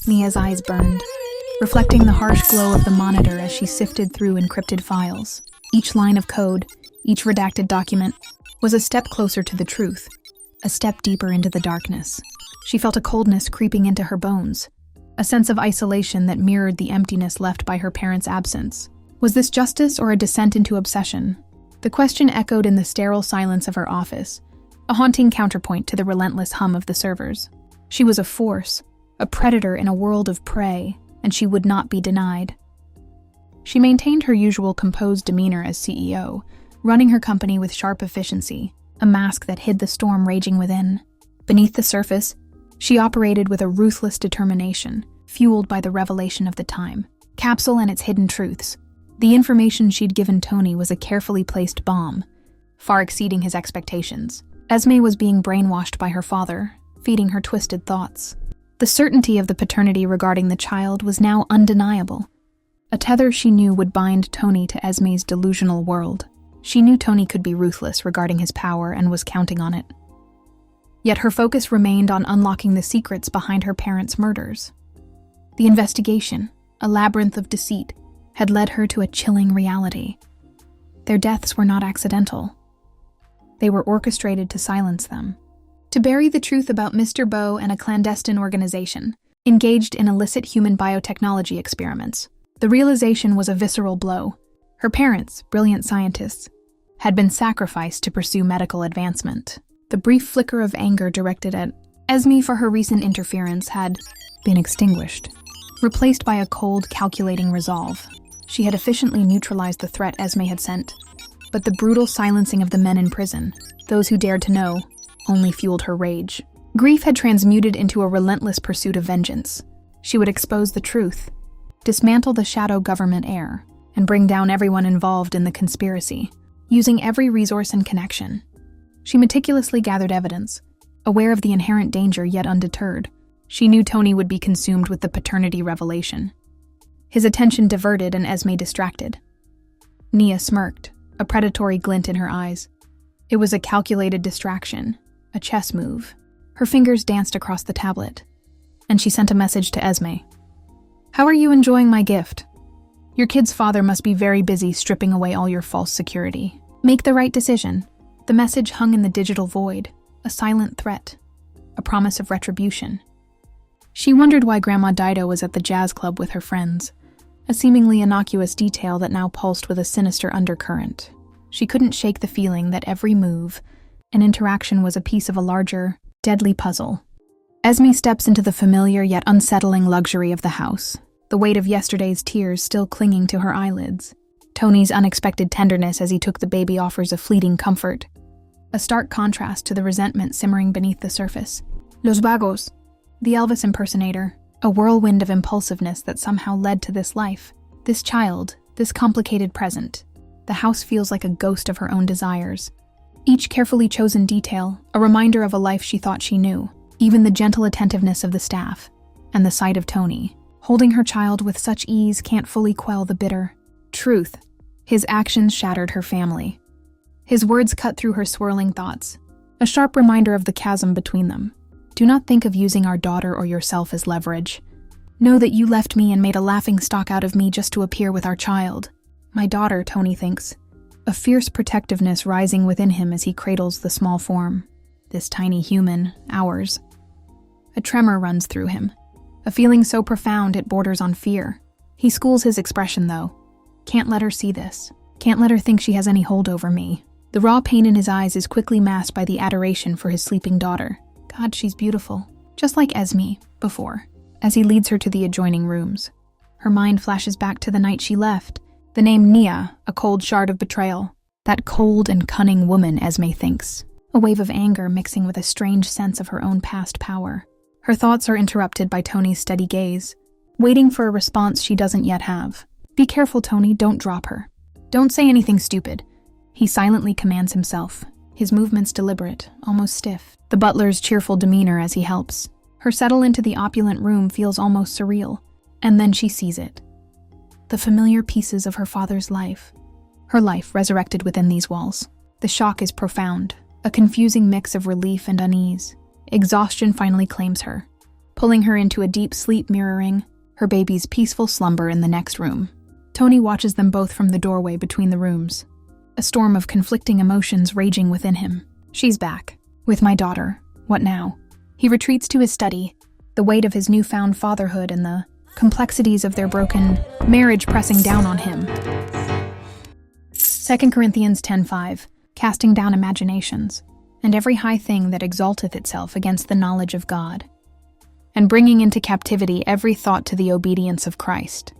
Nia's eyes burned, reflecting the harsh glow of the monitor as she sifted through encrypted files. Each line of code, each redacted document, was a step closer to the truth, a step deeper into the darkness. She felt a coldness creeping into her bones, a sense of isolation that mirrored the emptiness left by her parents' absence. Was this justice or a descent into obsession? The question echoed in the sterile silence of her office, a haunting counterpoint to the relentless hum of the servers. She was a force, a predator in a world of prey, and she would not be denied. She maintained her usual composed demeanor as CEO, running her company with sharp efficiency, a mask that hid the storm raging within. Beneath the surface, she operated with a ruthless determination, fueled by the revelation of the time. Capsule and its hidden truths. The information she'd given Tony was a carefully placed bomb, far exceeding his expectations. Esme was being brainwashed by her father, feeding her twisted thoughts. The certainty of the paternity regarding the child was now undeniable. A tether she knew would bind Tony to Esme's delusional world. She knew Tony could be ruthless regarding his power and was counting on it. Yet her focus remained on unlocking the secrets behind her parents' murders. The investigation, a labyrinth of deceit, had led her to a chilling reality. Their deaths were not accidental. They were orchestrated to silence them. To bury the truth about Mr. Bow and a clandestine organization, engaged in illicit human biotechnology experiments. The realization was a visceral blow. Her parents, brilliant scientists, had been sacrificed to pursue medical advancement. The brief flicker of anger directed at Esme for her recent interference had been extinguished, replaced by a cold, calculating resolve. She had efficiently neutralized the threat Esme had sent, but the brutal silencing of the men in prison, those who dared to know, only fueled her rage. Grief had transmuted into a relentless pursuit of vengeance. She would expose the truth, dismantle the shadow government heir, and bring down everyone involved in the conspiracy, using every resource and connection. She meticulously gathered evidence, aware of the inherent danger yet undeterred. She knew Tony would be consumed with the paternity revelation. His attention diverted and Esme distracted. Nia smirked, a predatory glint in her eyes. It was a calculated distraction, a chess move. Her fingers danced across the tablet, and she sent a message to Esme. "How are you enjoying my gift? Your kid's father must be very busy stripping away all your false security. Make the right decision." The message hung in the digital void, a silent threat, a promise of retribution. She wondered why Grandma Dido was at the jazz club with her friends, a seemingly innocuous detail that now pulsed with a sinister undercurrent. She couldn't shake the feeling that every move and interaction was a piece of a larger, deadly puzzle. Esme steps into the familiar yet unsettling luxury of the house, the weight of yesterday's tears still clinging to her eyelids. Tony's unexpected tenderness as he took the baby offers a fleeting comfort, a stark contrast to the resentment simmering beneath the surface. Los Vagos, the Elvis impersonator, a whirlwind of impulsiveness that somehow led to this life, this child, this complicated present. The house feels like a ghost of her own desires. Each carefully chosen detail, a reminder of a life she thought she knew. Even the gentle attentiveness of the staff, and the sight of Tony, holding her child with such ease, can't fully quell the bitter truth. His actions shattered her family. His words cut through her swirling thoughts, a sharp reminder of the chasm between them. Do not think of using our daughter or yourself as leverage. Know that you left me and made a laughingstock out of me just to appear with our child. My daughter, Tony thinks, a fierce protectiveness rising within him as he cradles the small form. This tiny human, ours. A tremor runs through him, a feeling so profound it borders on fear. He schools his expression, though. Can't let her see this. Can't let her think she has any hold over me. The raw pain in his eyes is quickly masked by the adoration for his sleeping daughter. God, she's beautiful. Just like Esme, before. As he leads her to the adjoining rooms, her mind flashes back to the night she left. The name Nia, a cold shard of betrayal. That cold and cunning woman, Esme thinks. A wave of anger mixing with a strange sense of her own past power. Her thoughts are interrupted by Tony's steady gaze, waiting for a response she doesn't yet have. Be careful, Tony, don't drop her. Don't say anything stupid. He silently commands himself, his movements deliberate, almost stiff. The butler's cheerful demeanor as he helps. Her settle into the opulent room feels almost surreal, and then she sees it. The familiar pieces of her father's life. Her life resurrected within these walls. The shock is profound, a confusing mix of relief and unease. Exhaustion finally claims her. pulling her into a deep sleep mirroring her baby's peaceful slumber in the next room. Tony watches them both from the doorway between the rooms, a storm of conflicting emotions raging within him. She's back. With my daughter. What now? He retreats to his study, the weight of his newfound fatherhood and the complexities of their broken marriage pressing down on him. 2 Corinthians 10:5, casting down imaginations, and every high thing that exalteth itself against the knowledge of God, and bringing into captivity every thought to the obedience of Christ.